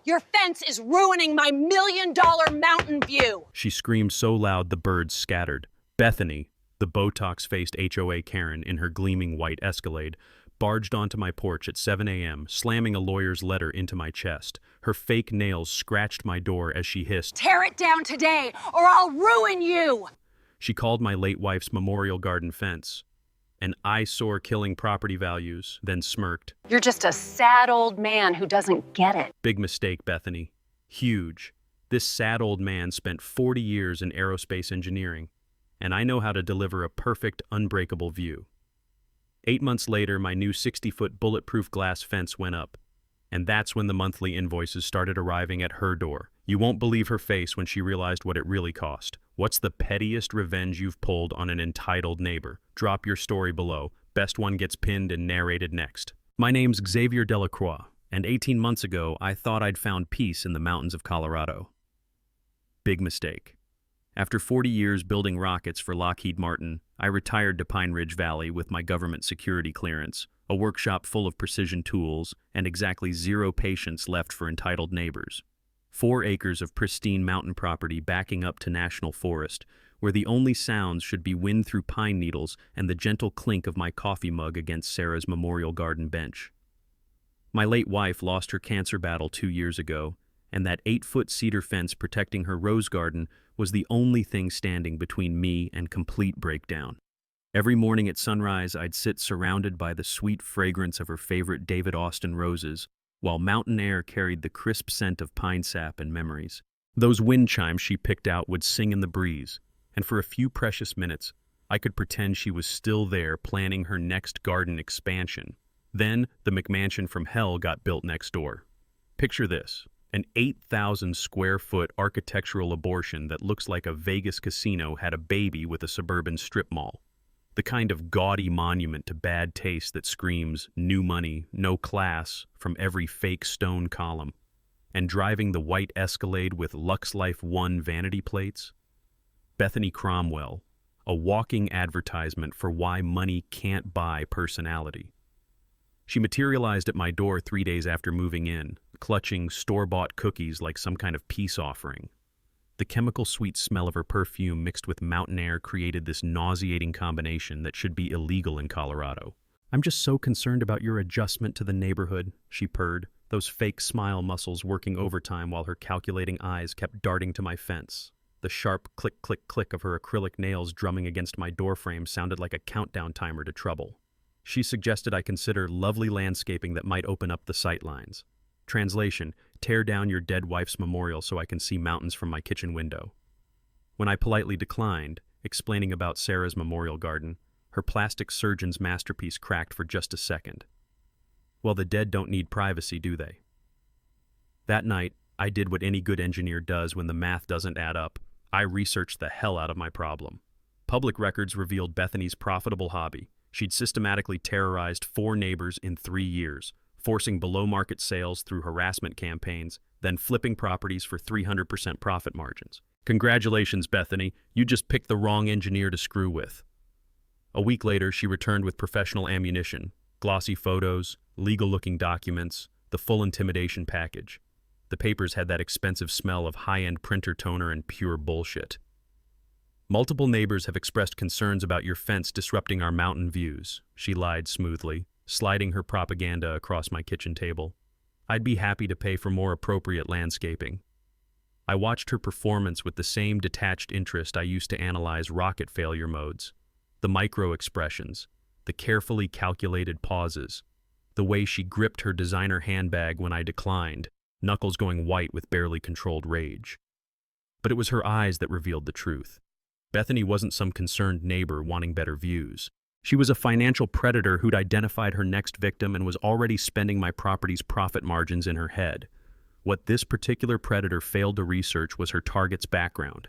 Your fence is ruining my $1 million mountain view. She screamed so loud the birds scattered. Bethany, the Botox-faced HOA Karen in her gleaming white Escalade, barged onto my porch at 7 a.m., slamming a lawyer's letter into my chest. Her fake nails scratched my door as she hissed, "Tear it down today, or I'll ruin you!" She called my late wife's memorial garden fence an eyesore killing property values, then smirked. "You're just a sad old man who doesn't get it." Big mistake, Bethany. Huge. This sad old man spent 40 years in aerospace engineering, and I know how to deliver a perfect, unbreakable view. 8 months later, my new 60-foot bulletproof glass fence went up, and that's when the monthly invoices started arriving at her door. You won't believe her face when she realized what it really cost. What's the pettiest revenge you've pulled on an entitled neighbor? Drop your story below. Best one gets pinned and narrated next. My name's Xavier Delacroix, and 18 months ago, I thought I'd found peace in the mountains of Colorado. Big mistake. After 40 years building rockets for Lockheed Martin, I retired to Pine Ridge Valley with my government security clearance, a workshop full of precision tools, and exactly 0 patience left for entitled neighbors. 4 acres of pristine mountain property backing up to national forest, where the only sounds should be wind through pine needles and the gentle clink of my coffee mug against Sarah's memorial garden bench. My late wife lost her cancer battle 2 years ago, and that 8-foot cedar fence protecting her rose garden was the only thing standing between me and complete breakdown. Every morning at sunrise, I'd sit surrounded by the sweet fragrance of her favorite David Austin roses, while mountain air carried the crisp scent of pine sap and memories. Those wind chimes she picked out would sing in the breeze, and for a few precious minutes, I could pretend she was still there planning her next garden expansion. Then, the McMansion from hell got built next door. Picture this. An 8,000-square-foot architectural abortion that looks like a Vegas casino had a baby with a suburban strip mall. The kind of gaudy monument to bad taste that screams new money, no class from every fake stone column. And driving the white Escalade with Lux Life 1 vanity plates? Bethany Cromwell, a walking advertisement for why money can't buy personality. She materialized at my door 3 days after moving in, clutching store-bought cookies like some kind of peace offering. The chemical-sweet smell of her perfume mixed with mountain air created this nauseating combination that should be illegal in Colorado. "I'm just so concerned about your adjustment to the neighborhood," she purred, those fake smile muscles working overtime while her calculating eyes kept darting to my fence. The sharp click-click-click of her acrylic nails drumming against my doorframe sounded like a countdown timer to trouble. She suggested I consider lovely landscaping that might open up the sightlines. Translation: tear down your dead wife's memorial so I can see mountains from my kitchen window. When I politely declined, explaining about Sarah's memorial garden, her plastic surgeon's masterpiece cracked for just a second. Well, the dead don't need privacy, do they? That night, I did what any good engineer does when the math doesn't add up. I researched the hell out of my problem. Public records revealed Bethany's profitable hobby. She'd systematically terrorized 4 neighbors in 3 years, forcing below-market sales through harassment campaigns, then flipping properties for 300% profit margins. Congratulations, Bethany. You just picked the wrong engineer to screw with. A week later, she returned with professional ammunition, glossy photos, legal-looking documents, the full intimidation package. The papers had that expensive smell of high-end printer toner and pure bullshit. "Multiple neighbors have expressed concerns about your fence disrupting our mountain views," she lied smoothly, sliding her propaganda across my kitchen table. "I'd be happy to pay for more appropriate landscaping." I watched her performance with the same detached interest I used to analyze rocket failure modes. The micro-expressions, the carefully calculated pauses, the way she gripped her designer handbag when I declined, knuckles going white with barely controlled rage. But it was her eyes that revealed the truth. Bethany wasn't some concerned neighbor wanting better views. She was a financial predator who'd identified her next victim and was already spending my property's profit margins in her head. What this particular predator failed to research was her target's background.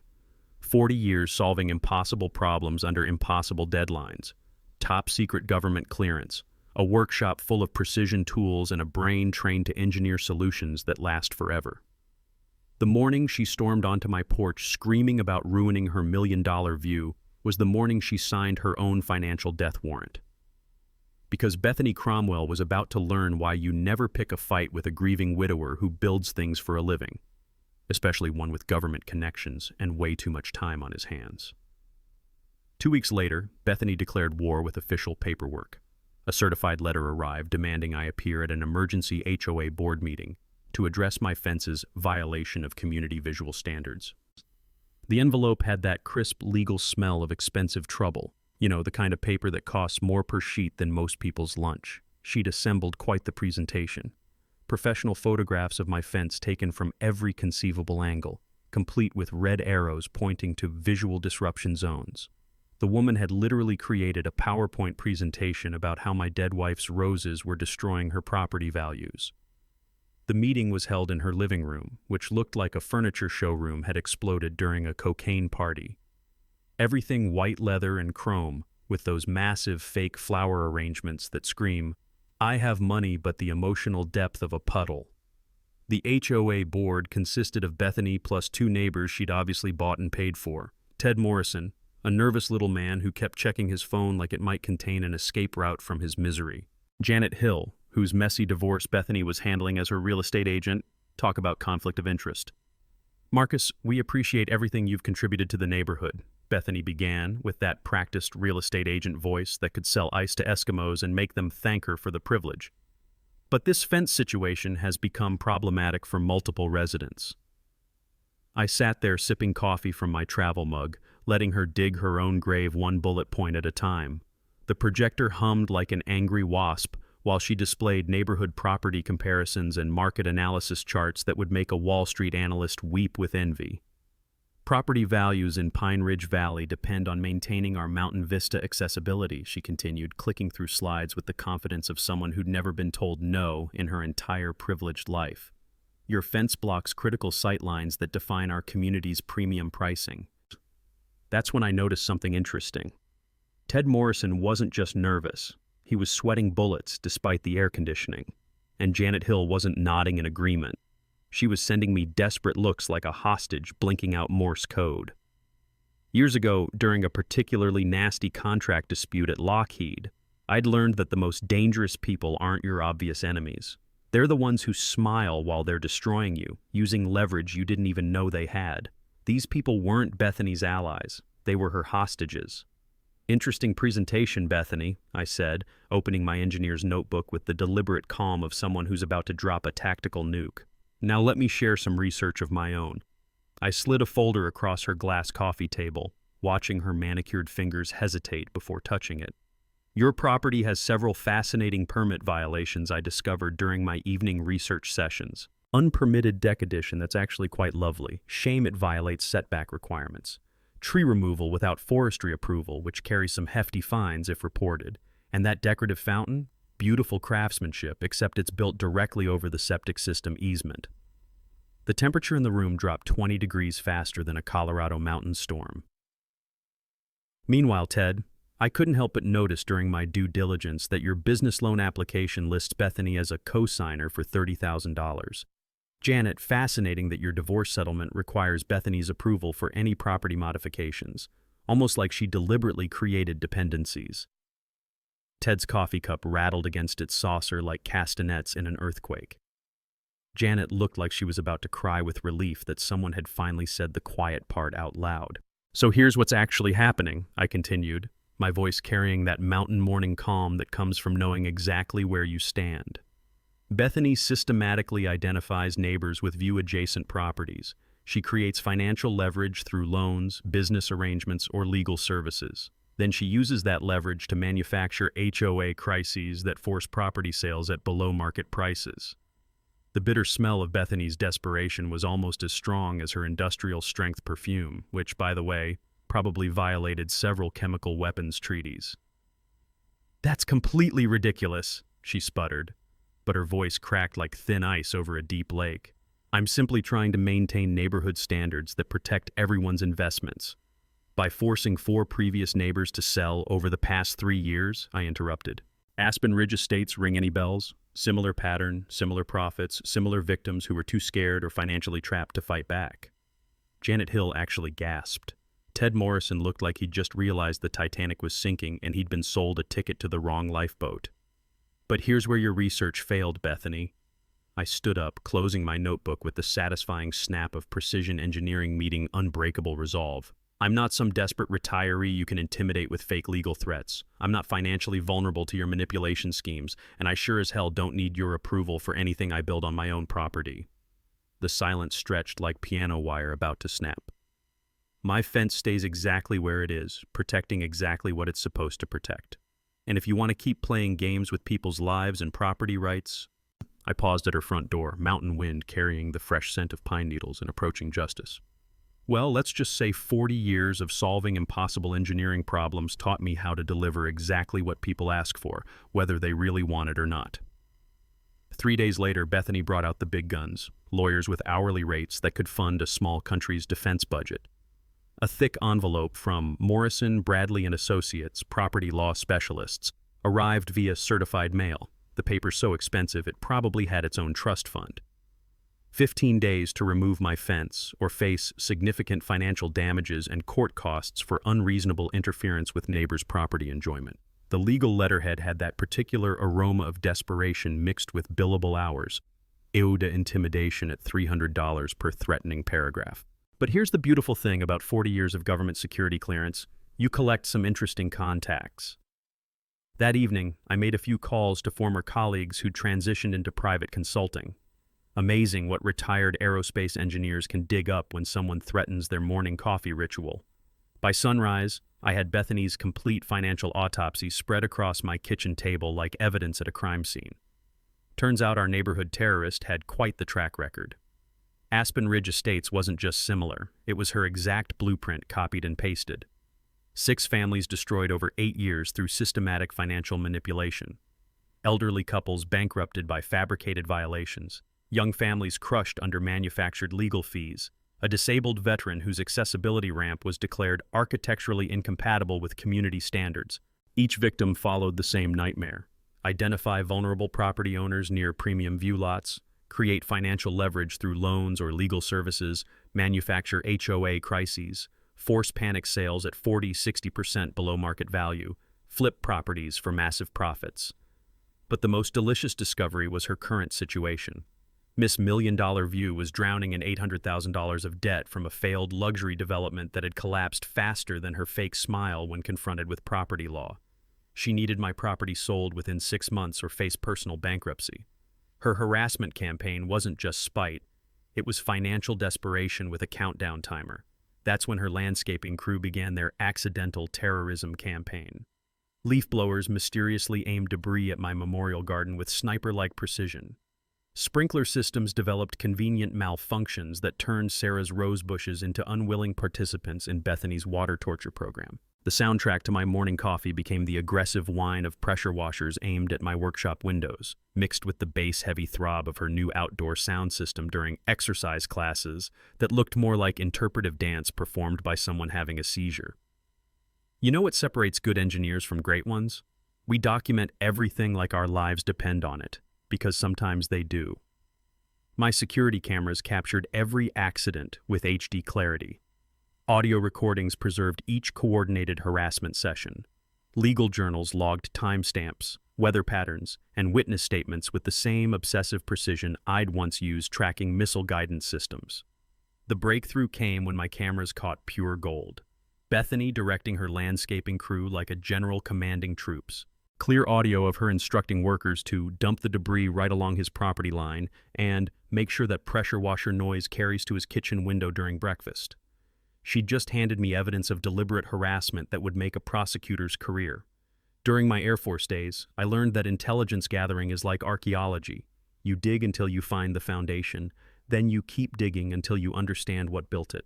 40 years solving impossible problems under impossible deadlines. Top-secret government clearance. A workshop full of precision tools and a brain trained to engineer solutions that last forever. The morning she stormed onto my porch screaming about ruining her $1 million view was the morning she signed her own financial death warrant. because Bethany Cromwell was about to learn why you never pick a fight with a grieving widower who builds things for a living, especially one with government connections and way too much time on his hands. 2 weeks later, Bethany declared war with official paperwork. A certified letter arrived demanding I appear at an emergency HOA board meeting to address my fence's violation of community visual standards. The envelope had that crisp legal smell of expensive trouble, the kind of paper that costs more per sheet than most people's lunch. She'd assembled quite the presentation. Professional photographs of my fence taken from every conceivable angle, complete with red arrows pointing to visual disruption zones. The woman had literally created a PowerPoint presentation about how my dead wife's roses were destroying her property values. The meeting was held in her living room, which looked like a furniture showroom had exploded during a cocaine party. Everything white leather and chrome, with those massive fake flower arrangements that scream, "I have money but the emotional depth of a puddle." The HOA board consisted of Bethany plus 2 neighbors she'd obviously bought and paid for. Ted Morrison, a nervous little man who kept checking his phone like it might contain an escape route from his misery. Janet Hill, whose messy divorce Bethany was handling as her real estate agent. Talk about conflict of interest. "Marcus, we appreciate everything you've contributed to the neighborhood," Bethany began with that practiced real estate agent voice that could sell ice to Eskimos and make them thank her for the privilege. "But this fence situation has become problematic for multiple residents." I sat there sipping coffee from my travel mug, letting her dig her own grave one bullet point at a time. The projector hummed like an angry wasp while she displayed neighborhood property comparisons and market analysis charts that would make a Wall Street analyst weep with envy. "Property values in Pine Ridge Valley depend on maintaining our mountain vista accessibility," she continued, clicking through slides with the confidence of someone who'd never been told no in her entire privileged life. "Your fence blocks critical sightlines that define our community's premium pricing." That's when I noticed something interesting. Ted Morrison wasn't just nervous. He was sweating bullets despite the air conditioning. And Janet Hill wasn't nodding in agreement. She was sending me desperate looks like a hostage blinking out Morse code. Years ago, during a particularly nasty contract dispute at Lockheed, I'd learned that the most dangerous people aren't your obvious enemies. They're the ones who smile while they're destroying you, using leverage you didn't even know they had. These people weren't Bethany's allies. They were her hostages. "Interesting presentation, Bethany," I said, opening my engineer's notebook with the deliberate calm of someone who's about to drop a tactical nuke. "Now let me share some research of my own." I slid a folder across her glass coffee table, watching her manicured fingers hesitate before touching it. "Your property has several fascinating permit violations I discovered during my evening research sessions. Unpermitted deck addition that's actually quite lovely. Shame it violates setback requirements. Tree removal without forestry approval, which carries some hefty fines if reported. And that decorative fountain? Beautiful craftsmanship, except it's built directly over the septic system easement." The temperature in the room dropped 20 degrees faster than a Colorado mountain storm. "Meanwhile, Ted, I couldn't help but notice during my due diligence that your business loan application lists Bethany as a co-signer for $30,000. Janet, fascinating that your divorce settlement requires Bethany's approval for any property modifications, almost like she deliberately created dependencies." Ted's coffee cup rattled against its saucer like castanets in an earthquake. Janet looked like she was about to cry with relief that someone had finally said the quiet part out loud. "So here's what's actually happening," I continued, my voice carrying that mountain morning calm that comes from knowing exactly where you stand. "Bethany systematically identifies neighbors with view-adjacent properties. She creates financial leverage through loans, business arrangements, or legal services. Then she uses that leverage to manufacture HOA crises that force property sales at below-market prices." The bitter smell of Bethany's desperation was almost as strong as her industrial-strength perfume, which, by the way, probably violated several chemical weapons treaties. "That's completely ridiculous," she sputtered, but her voice cracked like thin ice over a deep lake. "I'm simply trying to maintain neighborhood standards that protect everyone's investments." "By forcing 4 previous neighbors to sell over the past 3 years," I interrupted. "Aspen Ridge Estates ring any bells? Similar pattern, similar profits, similar victims who were too scared or financially trapped to fight back." Janet Hill actually gasped. Ted Morrison looked like he'd just realized the Titanic was sinking and he'd been sold a ticket to the wrong lifeboat. But here's where your research failed, Bethany. I stood up, closing my notebook with the satisfying snap of precision engineering meeting unbreakable resolve. I'm not some desperate retiree you can intimidate with fake legal threats. I'm not financially vulnerable to your manipulation schemes, and I sure as hell don't need your approval for anything I build on my own property. The silence stretched like piano wire about to snap. My fence stays exactly where it is, protecting exactly what it's supposed to protect. And if you want to keep playing games with people's lives and property rights... I paused at her front door, mountain wind carrying the fresh scent of pine needles and approaching justice. Well, let's just say 40 years of solving impossible engineering problems taught me how to deliver exactly what people ask for, whether they really want it or not. 3 days later, Bethany brought out the big guns, lawyers with hourly rates that could fund a small country's defense budget. A thick envelope from Morrison, Bradley & Associates, property law specialists, arrived via certified mail. The paper's so expensive it probably had its own trust fund. 15 days to remove my fence or face significant financial damages and court costs for unreasonable interference with neighbors' property enjoyment. The legal letterhead had that particular aroma of desperation mixed with billable hours. EUDA intimidation at $300 per threatening paragraph. But here's the beautiful thing about 40 years of government security clearance. You collect some interesting contacts. That evening, I made a few calls to former colleagues who'd transitioned into private consulting. Amazing what retired aerospace engineers can dig up when someone threatens their morning coffee ritual. By sunrise, I had Bethany's complete financial autopsy spread across my kitchen table like evidence at a crime scene. Turns out our neighborhood terrorist had quite the track record. Aspen Ridge Estates wasn't just similar, it was her exact blueprint copied and pasted. 6 families destroyed over 8 years through systematic financial manipulation. Elderly couples bankrupted by fabricated violations. Young families crushed under manufactured legal fees. A disabled veteran whose accessibility ramp was declared architecturally incompatible with community standards. Each victim followed the same nightmare. Identify vulnerable property owners near premium view lots, create financial leverage through loans or legal services, manufacture HOA crises, force panic sales at 40–60% below market value, flip properties for massive profits. But the most delicious discovery was her current situation. Miss $1 Million View was drowning in $800,000 of debt from a failed luxury development that had collapsed faster than her fake smile when confronted with property law. She needed my property sold within 6 months or face personal bankruptcy. Her harassment campaign wasn't just spite, it was financial desperation with a countdown timer. That's when her landscaping crew began their accidental terrorism campaign. Leaf blowers mysteriously aimed debris at my memorial garden with sniper-like precision. Sprinkler systems developed convenient malfunctions that turned Sarah's rose bushes into unwilling participants in Bethany's water torture program. The soundtrack to my morning coffee became the aggressive whine of pressure washers aimed at my workshop windows, mixed with the bass-heavy throb of her new outdoor sound system during exercise classes that looked more like interpretive dance performed by someone having a seizure. You know what separates good engineers from great ones? We document everything like our lives depend on it, because sometimes they do. My security cameras captured every accident with HD clarity. Audio recordings preserved each coordinated harassment session. Legal journals logged timestamps, weather patterns, and witness statements with the same obsessive precision I'd once used tracking missile guidance systems. The breakthrough came when my cameras caught pure gold. Bethany directing her landscaping crew like a general commanding troops. Clear audio of her instructing workers to dump the debris right along his property line and make sure that pressure washer noise carries to his kitchen window during breakfast. She'd just handed me evidence of deliberate harassment that would make a prosecutor's career. During my Air Force days, I learned that intelligence gathering is like archaeology. You dig until you find the foundation, then you keep digging until you understand what built it.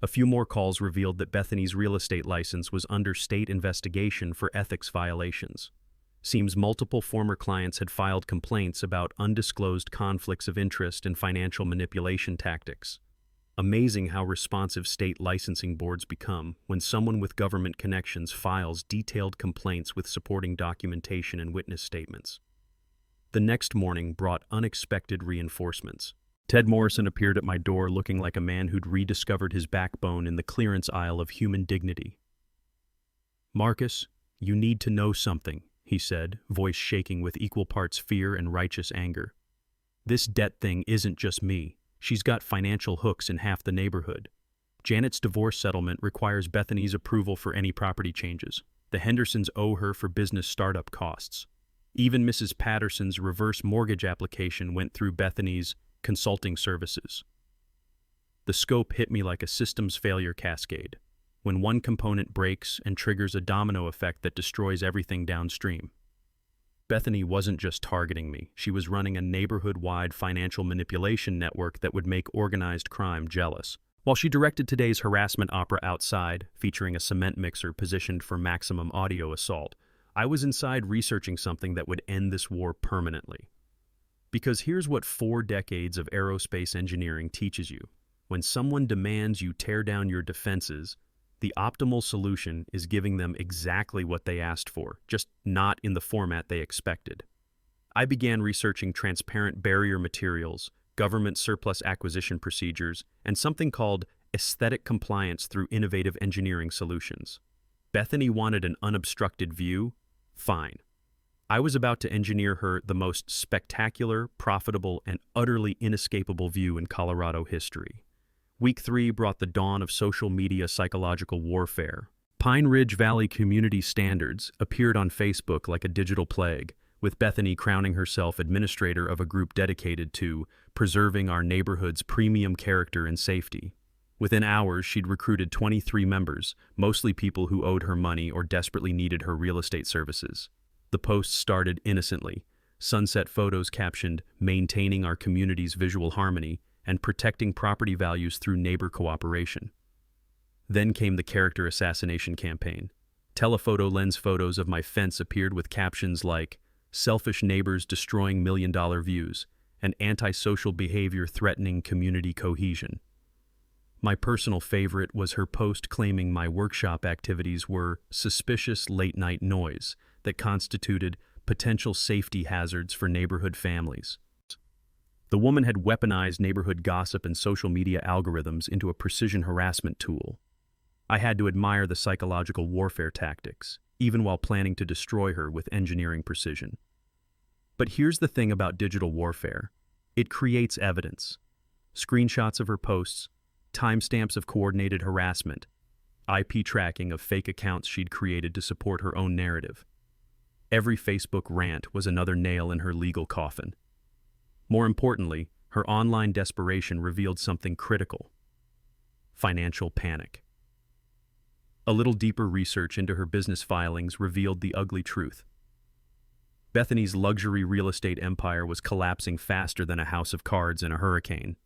A few more calls revealed that Bethany's real estate license was under state investigation for ethics violations. Seems multiple former clients had filed complaints about undisclosed conflicts of interest and financial manipulation tactics. Amazing how responsive state licensing boards become when someone with government connections files detailed complaints with supporting documentation and witness statements. The next morning brought unexpected reinforcements. Ted Morrison appeared at my door looking like a man who'd rediscovered his backbone in the clearance aisle of human dignity. "Marcus, you need to know something," he said, voice shaking with equal parts fear and righteous anger. This debt thing isn't just me. She's got financial hooks in half the neighborhood. Janet's divorce settlement requires Bethany's approval for any property changes. The Hendersons owe her for business startup costs. Even Mrs. Patterson's reverse mortgage application went through Bethany's consulting services. The scope hit me like a systems failure cascade, when one component breaks and triggers a domino effect that destroys everything downstream. Bethany wasn't just targeting me, she was running a neighborhood-wide financial manipulation network that would make organized crime jealous. While she directed today's harassment opera outside, featuring a cement mixer positioned for maximum audio assault, I was inside researching something that would end this war permanently. Because here's what 4 decades of aerospace engineering teaches you. When someone demands you tear down your defenses, the optimal solution is giving them exactly what they asked for, just not in the format they expected. I began researching transparent barrier materials, government surplus acquisition procedures, and something called aesthetic compliance through innovative engineering solutions. Bethany wanted an unobstructed view? Fine. I was about to engineer her the most spectacular, profitable, and utterly inescapable view in Colorado history. Week 3 brought the dawn of social media psychological warfare. Pine Ridge Valley Community Standards appeared on Facebook like a digital plague, with Bethany crowning herself administrator of a group dedicated to preserving our neighborhood's premium character and safety. Within hours, she'd recruited 23 members, mostly people who owed her money or desperately needed her real estate services. The posts started innocently. Sunset photos captioned, "Maintaining our community's visual harmony," and protecting property values through neighbor cooperation. Then came the character assassination campaign. Telephoto lens photos of my fence appeared with captions like, "Selfish neighbors destroying million-dollar views," and "Antisocial behavior threatening community cohesion." My personal favorite was her post claiming my workshop activities were suspicious late-night noise that constituted potential safety hazards for neighborhood families. The woman had weaponized neighborhood gossip and social media algorithms into a precision harassment tool. I had to admire the psychological warfare tactics, even while planning to destroy her with engineering precision. But here's the thing about digital warfare. It creates evidence. Screenshots of her posts, timestamps of coordinated harassment, IP tracking of fake accounts she'd created to support her own narrative. Every Facebook rant was another nail in her legal coffin. More importantly, her online desperation revealed something critical: financial panic. A little deeper research into her business filings revealed the ugly truth. Bethany's luxury real estate empire was collapsing faster than a house of cards in a hurricane.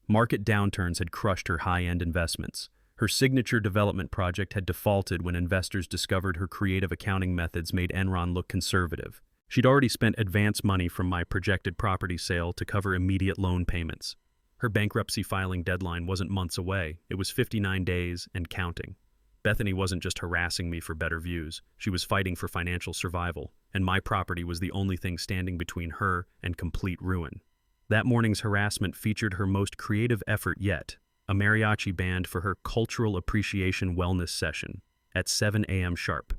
Market downturns had crushed her high-end investments. Her signature development project had defaulted when investors discovered her creative accounting methods made Enron look conservative. She'd already spent advance money from my projected property sale to cover immediate loan payments. Her bankruptcy filing deadline wasn't months away. It was 59 days and counting. Bethany wasn't just harassing me for better views. She was fighting for financial survival, and my property was the only thing standing between her and complete ruin. That morning's harassment featured her most creative effort yet, a mariachi band for her cultural appreciation wellness session at 7 a.m. sharp.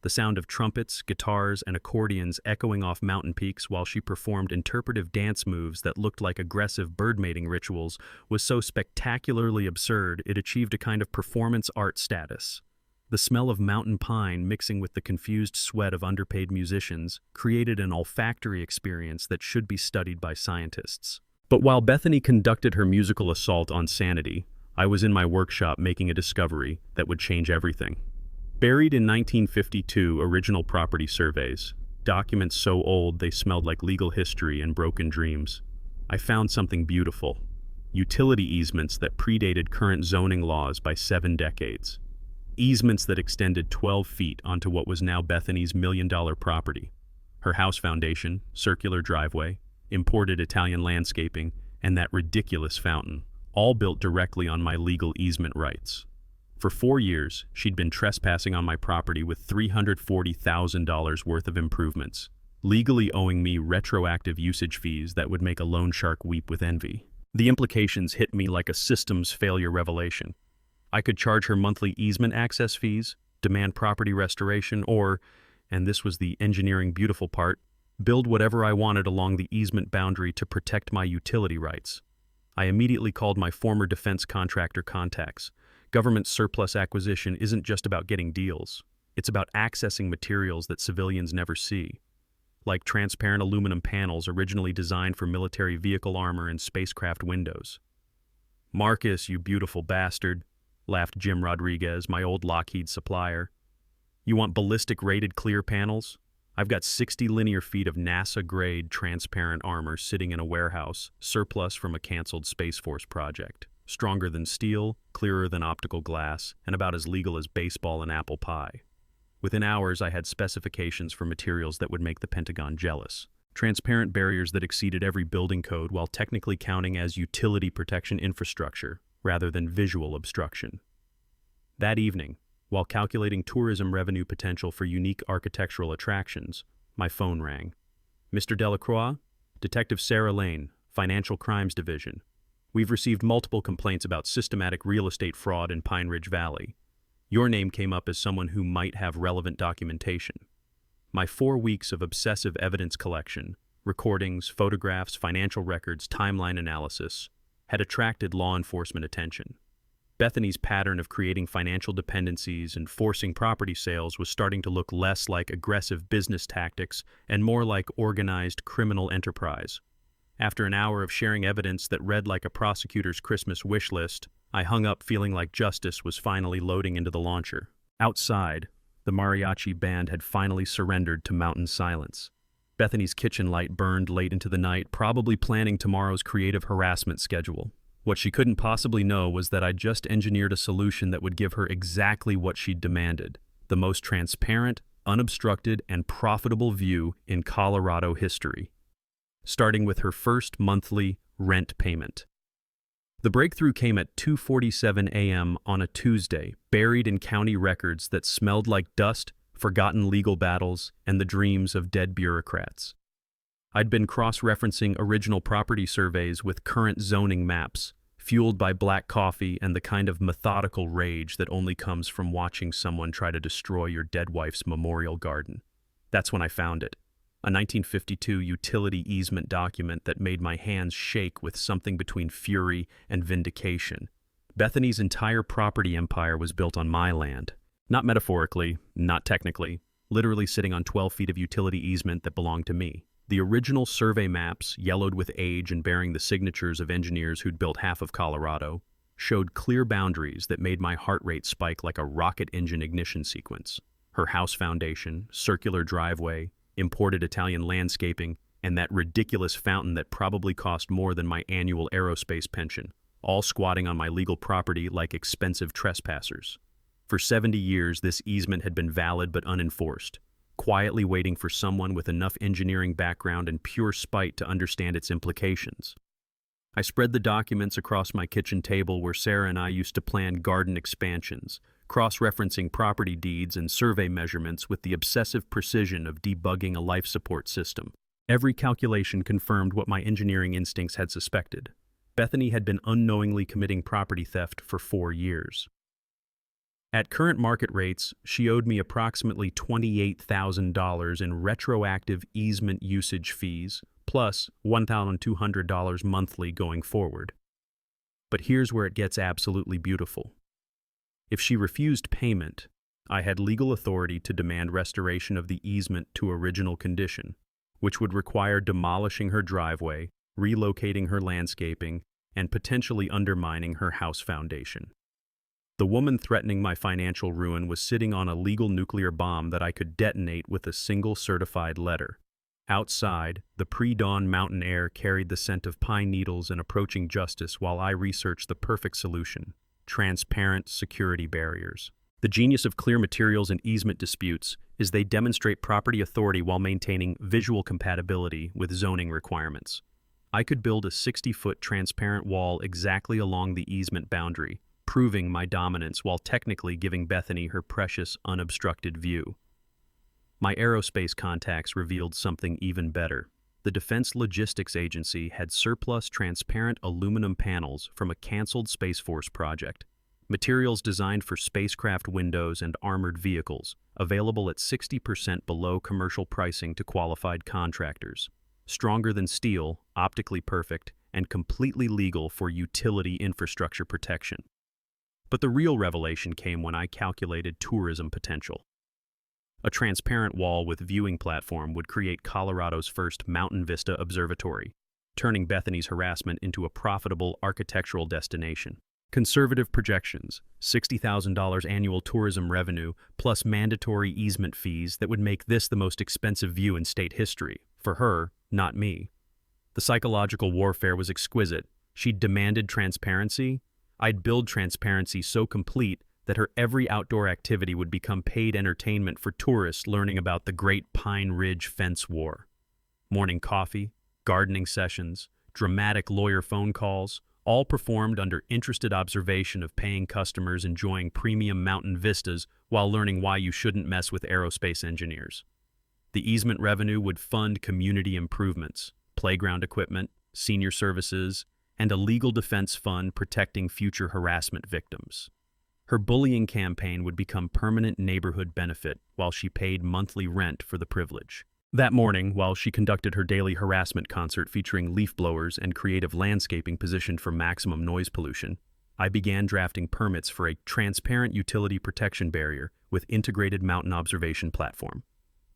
The sound of trumpets, guitars, and accordions echoing off mountain peaks while she performed interpretive dance moves that looked like aggressive bird-mating rituals was so spectacularly absurd it achieved a kind of performance art status. The smell of mountain pine mixing with the confused sweat of underpaid musicians created an olfactory experience that should be studied by scientists. But while Bethany conducted her musical assault on sanity, I was in my workshop making a discovery that would change everything. Buried in 1952 original property surveys, documents so old they smelled like legal history and broken dreams, I found something beautiful: utility easements that predated current zoning laws by 7 decades. Easements that extended 12 feet onto what was now Bethany's million-dollar property. Her house foundation, circular driveway, imported Italian landscaping, and that ridiculous fountain, all built directly on my legal easement rights. For 4 years, she'd been trespassing on my property with $340,000 worth of improvements, legally owing me retroactive usage fees that would make a loan shark weep with envy. The implications hit me like a systems failure revelation. I could charge her monthly easement access fees, demand property restoration, or, and this was the engineering beautiful part, build whatever I wanted along the easement boundary to protect my utility rights. I immediately called my former defense contractor contacts. Government surplus acquisition isn't just about getting deals. It's about accessing materials that civilians never see, like transparent aluminum panels originally designed for military vehicle armor and spacecraft windows. "Marcus, you beautiful bastard," laughed Jim Rodriguez, my old Lockheed supplier. "You want ballistic-rated clear panels? I've got 60 linear feet of NASA-grade transparent armor sitting in a warehouse, surplus from a canceled Space Force project. Stronger than steel, clearer than optical glass, and about as legal as baseball and apple pie." Within hours, I had specifications for materials that would make the Pentagon jealous. Transparent barriers that exceeded every building code while technically counting as utility protection infrastructure, rather than visual obstruction. That evening, while calculating tourism revenue potential for unique architectural attractions, my phone rang. "Mr. Delacroix? Detective Sarah Lane, Financial Crimes Division. We've received multiple complaints about systematic real estate fraud in Pine Ridge Valley. Your name came up as someone who might have relevant documentation." My 4 weeks of obsessive evidence collection, recordings, photographs, financial records, timeline analysis, had attracted law enforcement attention. Bethany's pattern of creating financial dependencies and forcing property sales was starting to look less like aggressive business tactics and more like organized criminal enterprise. After an hour of sharing evidence that read like a prosecutor's Christmas wish list, I hung up feeling like justice was finally loading into the launcher. Outside, the mariachi band had finally surrendered to mountain silence. Bethany's kitchen light burned late into the night, probably planning tomorrow's creative harassment schedule. What she couldn't possibly know was that I'd just engineered a solution that would give her exactly what she'd demanded: the most transparent, unobstructed, and profitable view in Colorado history, starting with her first monthly rent payment. The breakthrough came at 2:47 a.m. on a Tuesday, buried in county records that smelled like dust, forgotten legal battles, and the dreams of dead bureaucrats. I'd been cross-referencing original property surveys with current zoning maps, fueled by black coffee and the kind of methodical rage that only comes from watching someone try to destroy your dead wife's memorial garden. That's when I found it. A 1952 utility easement document that made my hands shake with something between fury and vindication. Bethany's entire property empire was built on my land. Not metaphorically, not technically, literally sitting on 12 feet of utility easement that belonged to me. The original survey maps, yellowed with age and bearing the signatures of engineers who'd built half of Colorado, showed clear boundaries that made my heart rate spike like a rocket engine ignition sequence. Her house foundation, circular driveway, imported Italian landscaping, and that ridiculous fountain that probably cost more than my annual aerospace pension, all squatting on my legal property like expensive trespassers. For 70 years, this easement had been valid but unenforced, quietly waiting for someone with enough engineering background and pure spite to understand its implications. I spread the documents across my kitchen table where Sarah and I used to plan garden expansions, cross-referencing property deeds and survey measurements with the obsessive precision of debugging a life support system. Every calculation confirmed what my engineering instincts had suspected. Bethany had been unknowingly committing property theft for 4 years. At current market rates, she owed me approximately $28,000 in retroactive easement usage fees, plus $1,200 monthly going forward. But here's where it gets absolutely beautiful. If she refused payment, I had legal authority to demand restoration of the easement to original condition, which would require demolishing her driveway, relocating her landscaping, and potentially undermining her house foundation. The woman threatening my financial ruin was sitting on a legal nuclear bomb that I could detonate with a single certified letter. Outside, the pre-dawn mountain air carried the scent of pine needles and approaching justice while I researched the perfect solution: transparent security barriers. The genius of clear materials and easement disputes is they demonstrate property authority while maintaining visual compatibility with zoning requirements. I could build a 60-foot transparent wall exactly along the easement boundary, proving my dominance while technically giving Bethany her precious, unobstructed view. My aerospace contacts revealed something even better. The Defense Logistics Agency had surplus transparent aluminum panels from a canceled Space Force project, materials designed for spacecraft windows and armored vehicles, available at 60% below commercial pricing to qualified contractors. Stronger than steel, optically perfect, and completely legal for utility infrastructure protection. But the real revelation came when I calculated tourism potential. A transparent wall with viewing platform would create Colorado's first mountain vista observatory, turning Bethany's harassment into a profitable architectural destination. Conservative projections, $60,000 annual tourism revenue, plus mandatory easement fees that would make this the most expensive view in state history. For her, not me. The psychological warfare was exquisite. She'd demanded transparency. I'd build transparency so complete that her every outdoor activity would become paid entertainment for tourists learning about the Great Pine Ridge Fence War. Morning coffee, gardening sessions, dramatic lawyer phone calls, all performed under interested observation of paying customers enjoying premium mountain vistas while learning why you shouldn't mess with aerospace engineers. The easement revenue would fund community improvements, playground equipment, senior services, and a legal defense fund protecting future harassment victims. Her bullying campaign would become permanent neighborhood benefit while she paid monthly rent for the privilege. That morning, while she conducted her daily harassment concert featuring leaf blowers and creative landscaping positioned for maximum noise pollution, I began drafting permits for a transparent utility protection barrier with integrated mountain observation platform.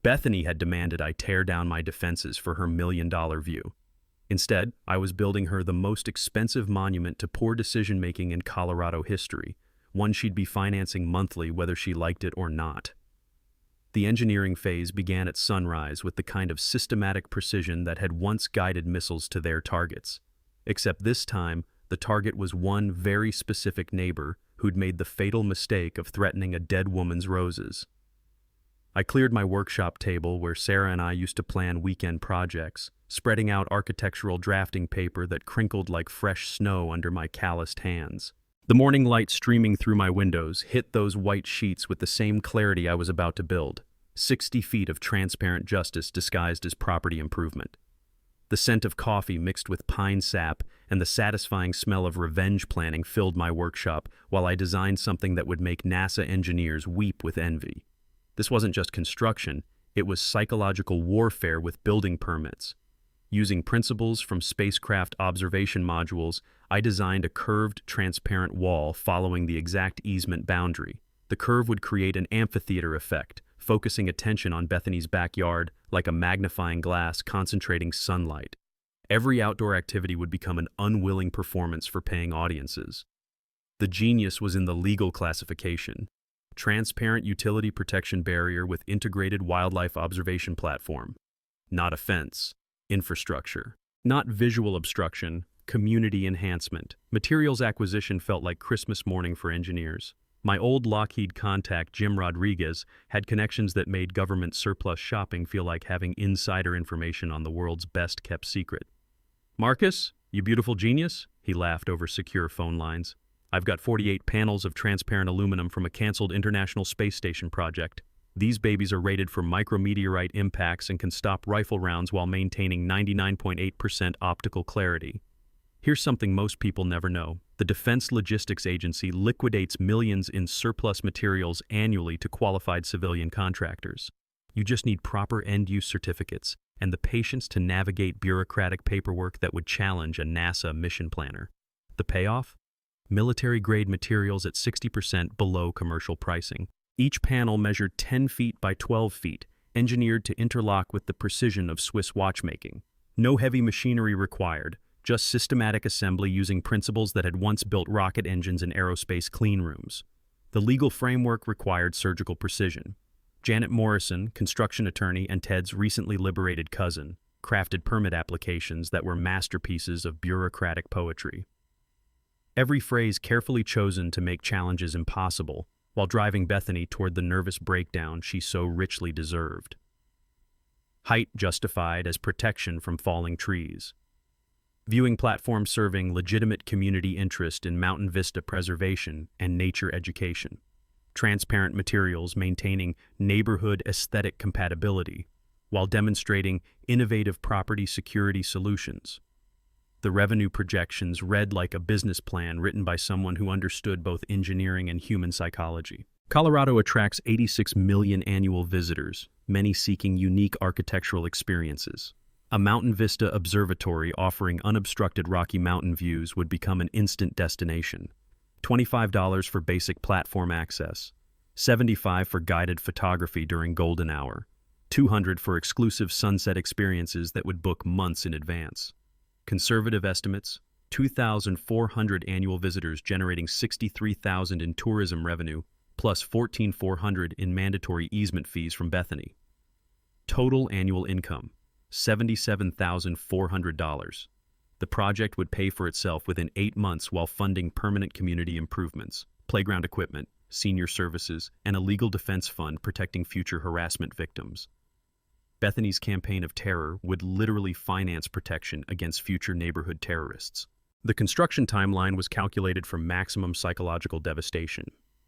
Bethany had demanded I tear down my defenses for her million-dollar view. Instead, I was building her the most expensive monument to poor decision-making in Colorado history, one she'd be financing monthly whether she liked it or not. The engineering phase began at sunrise with the kind of systematic precision that had once guided missiles to their targets. Except this time, the target was one very specific neighbor who'd made the fatal mistake of threatening a dead woman's roses. I cleared my workshop table where Sarah and I used to plan weekend projects, spreading out architectural drafting paper that crinkled like fresh snow under my calloused hands. The morning light streaming through my windows hit those white sheets with the same clarity I was about to build. 60 feet of transparent justice disguised as property improvement. The scent of coffee mixed with pine sap and the satisfying smell of revenge planning filled my workshop while I designed something that would make NASA engineers weep with envy. This wasn't just construction, it was psychological warfare with building permits. Using principles from spacecraft observation modules, I designed a curved, transparent wall following the exact easement boundary. The curve would create an amphitheater effect, focusing attention on Bethany's backyard like a magnifying glass concentrating sunlight. Every outdoor activity would become an unwilling performance for paying audiences. The genius was in the legal classification. Transparent utility protection barrier with integrated wildlife observation platform. Not a fence. Infrastructure. Not visual obstruction, community enhancement. Materials acquisition felt like Christmas morning for engineers. My old Lockheed contact, Jim Rodriguez, had connections that made government surplus shopping feel like having insider information on the world's best-kept secret. "Marcus, you beautiful genius," he laughed over secure phone lines. "I've got 48 panels of transparent aluminum from a canceled International Space Station project. These babies are rated for micrometeorite impacts and can stop rifle rounds while maintaining 99.8% optical clarity. Here's something most people never know. The Defense Logistics Agency liquidates millions in surplus materials annually to qualified civilian contractors. You just need proper end-use certificates and the patience to navigate bureaucratic paperwork that would challenge a NASA mission planner. The payoff? Military-grade materials at 60% below commercial pricing. Each panel measured 10 feet by 12 feet, engineered to interlock with the precision of Swiss watchmaking. No heavy machinery required, just systematic assembly using principles that had once built rocket engines in aerospace clean rooms. The legal framework required surgical precision. Janet Morrison, construction attorney and Ted's recently liberated cousin, crafted permit applications that were masterpieces of bureaucratic poetry. Every phrase carefully chosen to make challenges impossible, while driving Bethany toward the nervous breakdown she so richly deserved. Height justified as protection from falling trees. Viewing platform serving legitimate community interest in mountain vista preservation and nature education. Transparent materials maintaining neighborhood aesthetic compatibility while demonstrating innovative property security solutions. The revenue projections read like a business plan written by someone who understood both engineering and human psychology. Colorado attracts 86 million annual visitors, many seeking unique architectural experiences. A mountain vista observatory offering unobstructed Rocky Mountain views would become an instant destination. $25 for basic platform access, $75 for guided photography during golden hour, $200 for exclusive sunset experiences that would book months in advance. Conservative estimates, 2,400 annual visitors generating $63,000 in tourism revenue, plus $14,400 in mandatory easement fees from Bethany. Total annual income, $77,400. The project would pay for itself within 8 months while funding permanent community improvements, playground equipment, senior services, and a legal defense fund protecting future harassment victims. Bethany's campaign of terror would literally finance protection against future neighborhood terrorists. The construction timeline was calculated for maximum psychological devastation.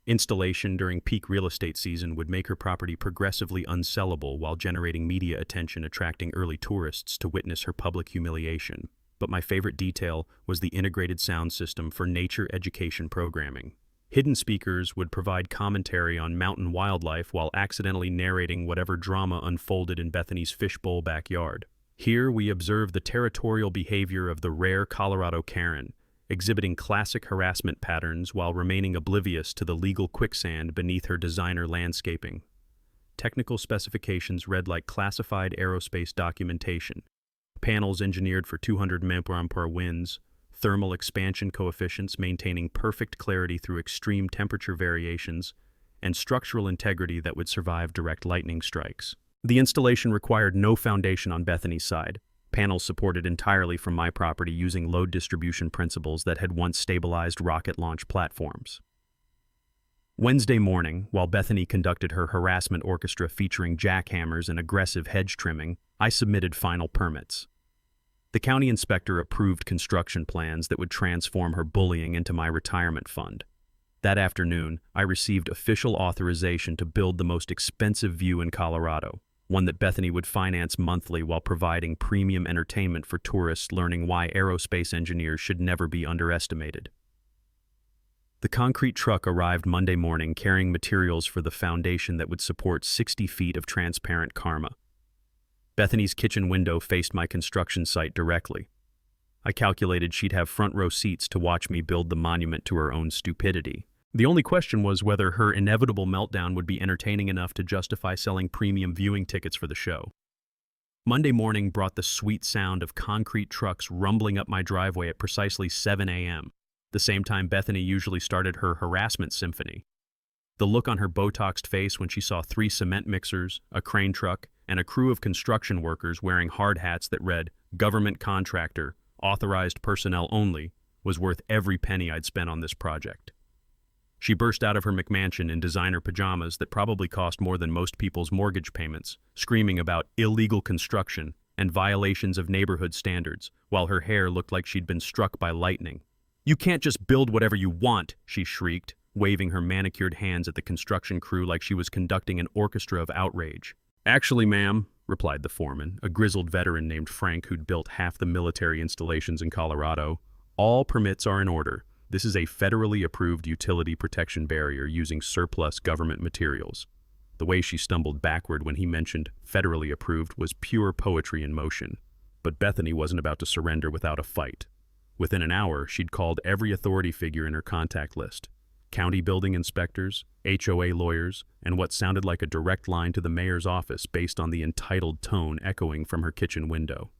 Installation during peak real estate season would make her property progressively unsellable while generating media attention, attracting early tourists to witness her public humiliation. But my favorite detail was the integrated sound system for nature education programming. Hidden speakers would provide commentary on mountain wildlife while accidentally narrating whatever drama unfolded in Bethany's fishbowl backyard. Here we observe the territorial behavior of the rare Colorado Karen, exhibiting classic harassment patterns while remaining oblivious to the legal quicksand beneath her designer landscaping. Technical specifications read like classified aerospace documentation. Panels engineered for 200 mph winds, thermal expansion coefficients maintaining perfect clarity through extreme temperature variations, and structural integrity that would survive direct lightning strikes. The installation required no foundation on Bethany's side. Panels supported entirely from my property using load distribution principles that had once stabilized rocket launch platforms. Wednesday morning, while Bethany conducted her harassment orchestra featuring jackhammers and aggressive hedge trimming, I submitted final permits. The county inspector approved construction plans that would transform her bullying into my retirement fund. That afternoon, I received official authorization to build the most expensive view in Colorado, one that Bethany would finance monthly while providing premium entertainment for tourists learning why aerospace engineers should never be underestimated. The concrete truck arrived Monday morning carrying materials for the foundation that would support 60 feet of transparent karma. Bethany's kitchen window faced my construction site directly. I calculated she'd have front row seats to watch me build the monument to her own stupidity. The only question was whether her inevitable meltdown would be entertaining enough to justify selling premium viewing tickets for the show. Monday morning brought the sweet sound of concrete trucks rumbling up my driveway at precisely 7 a.m., the same time Bethany usually started her harassment symphony. The look on her Botoxed face when she saw 3 cement mixers, a crane truck, and a crew of construction workers wearing hard hats that read, "Government Contractor, Authorized Personnel Only," was worth every penny I'd spent on this project. She burst out of her McMansion in designer pajamas that probably cost more than most people's mortgage payments, screaming about illegal construction and violations of neighborhood standards, while her hair looked like she'd been struck by lightning. "You can't just build whatever you want," she shrieked, waving her manicured hands at the construction crew like she was conducting an orchestra of outrage. "Actually, ma'am," replied the foreman, a grizzled veteran named Frank who'd built half the military installations in Colorado, "all permits are in order. This is a federally approved utility protection barrier using surplus government materials." The way she stumbled backward when he mentioned federally approved was pure poetry in motion. But Bethany wasn't about to surrender without a fight. Within an hour, she'd called every authority figure in her contact list. County building inspectors, HOA lawyers, and what sounded like a direct line to the mayor's office based on the entitled tone echoing from her kitchen window.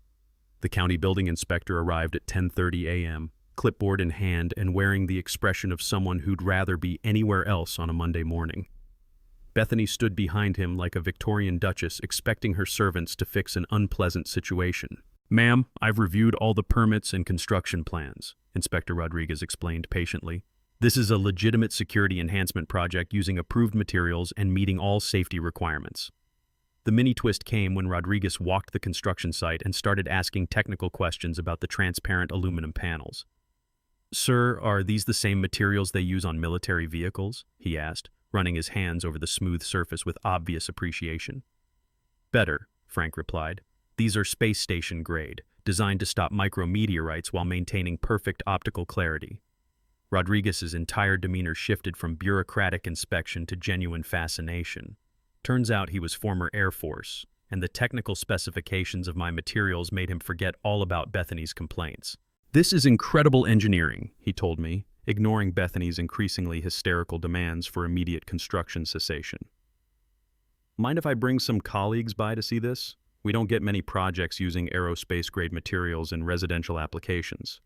The county building inspector arrived at 10:30 a.m., clipboard in hand and wearing the expression of someone who'd rather be anywhere else on a Monday morning. Bethany stood behind him like a Victorian duchess expecting her servants to fix an unpleasant situation. "Ma'am, I've reviewed all the permits and construction plans," Inspector Rodriguez explained patiently. "This is a legitimate security enhancement project using approved materials and meeting all safety requirements." The mini twist came when Rodriguez walked the construction site and started asking technical questions about the transparent aluminum panels. "Sir, are these the same materials they use on military vehicles?" he asked, running his hands over the smooth surface with obvious appreciation. "Better," Frank replied. "These are space station grade, designed to stop micrometeorites while maintaining perfect optical clarity. Rodriguez's entire demeanor shifted from bureaucratic inspection to genuine fascination. Turns out he was former Air Force, and the technical specifications of my materials made him forget all about Bethany's complaints. "This is incredible engineering," he told me, ignoring Bethany's increasingly hysterical demands for immediate construction cessation. "Mind if I bring some colleagues by to see this? We don't get many projects using aerospace-grade materials in residential applications."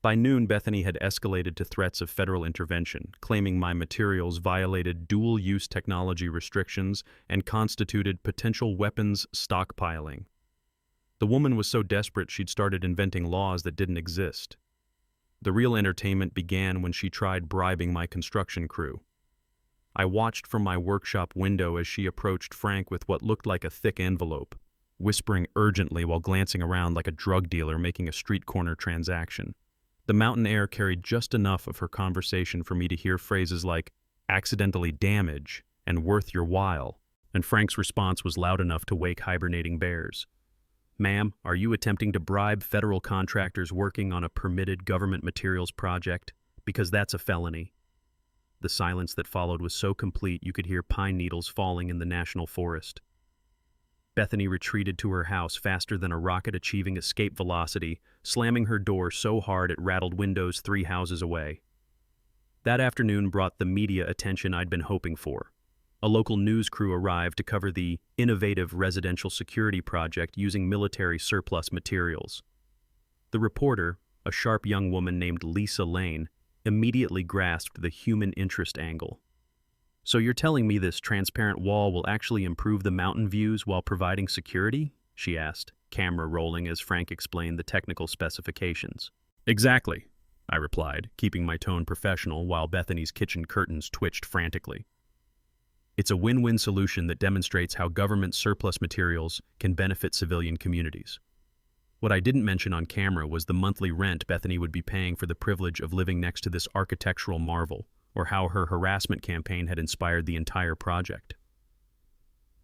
By noon, Bethany had escalated to threats of federal intervention, claiming my materials violated dual-use technology restrictions and constituted potential weapons stockpiling. The woman was so desperate she'd started inventing laws that didn't exist. The real entertainment began when she tried bribing my construction crew. I watched from my workshop window as she approached Frank with what looked like a thick envelope, whispering urgently while glancing around like a drug dealer making a street corner transaction. The mountain air carried just enough of her conversation for me to hear phrases like "accidentally damage" and "worth your while," and Frank's response was loud enough to wake hibernating bears. "Ma'am, are you attempting to bribe federal contractors working on a permitted government materials project? Because that's a felony." The silence that followed was so complete you could hear pine needles falling in the national forest. Bethany retreated to her house faster than a rocket achieving escape velocity, slamming her door so hard it rattled windows 3 houses away. That afternoon brought the media attention I'd been hoping for. A local news crew arrived to cover the innovative residential security project using military surplus materials. The reporter, a sharp young woman named Lisa Lane, immediately grasped the human interest angle. "So you're telling me this transparent wall will actually improve the mountain views while providing security?" she asked, camera rolling as Frank explained the technical specifications. "Exactly," I replied, keeping my tone professional while Bethany's kitchen curtains twitched frantically. "It's a win-win solution that demonstrates how government surplus materials can benefit civilian communities." What I didn't mention on camera was the monthly rent Bethany would be paying for the privilege of living next to this architectural marvel, or how her harassment campaign had inspired the entire project.